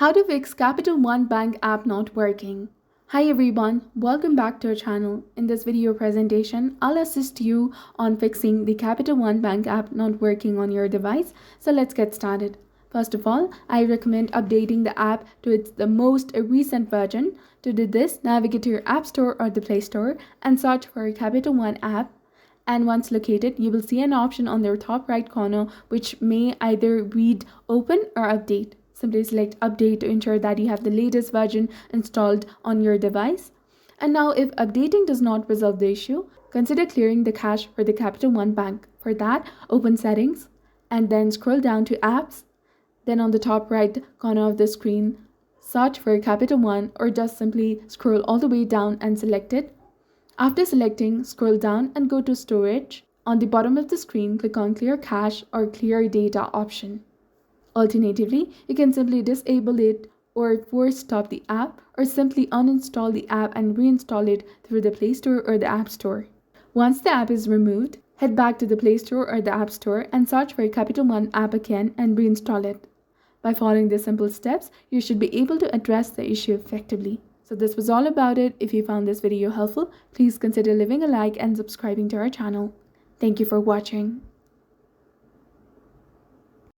How to fix Capital One Bank app not working. Hi everyone, welcome back to our channel. In this video presentation, I'll assist you on fixing the Capital One Bank app not working on your device. So let's get started. First of all, I recommend updating the app to the most recent version. To do this, navigate to your App Store or the Play Store and search for Capital One app. And once located, you will see an option on the top right corner which may either read Open or Update. Simply select Update to ensure that you have the latest version installed on your device. And now if updating does not resolve the issue, consider clearing the cache for the Capital One Bank. For that, open Settings and then scroll down to Apps. Then on the top right corner of the screen, search for Capital One or just simply scroll all the way down and select it. After selecting, scroll down and go to Storage. On the bottom of the screen, click on Clear Cache or Clear Data option. Alternatively, you can simply disable it or force stop the app or simply uninstall the app and reinstall it through the Play Store or the App Store. Once the app is removed, head back to the Play Store or the App Store and search for Capital One app again and reinstall it. By following these simple steps, you should be able to address the issue effectively. So this was all about it. If you found this video helpful, please consider leaving a like and subscribing to our channel. Thank you for watching.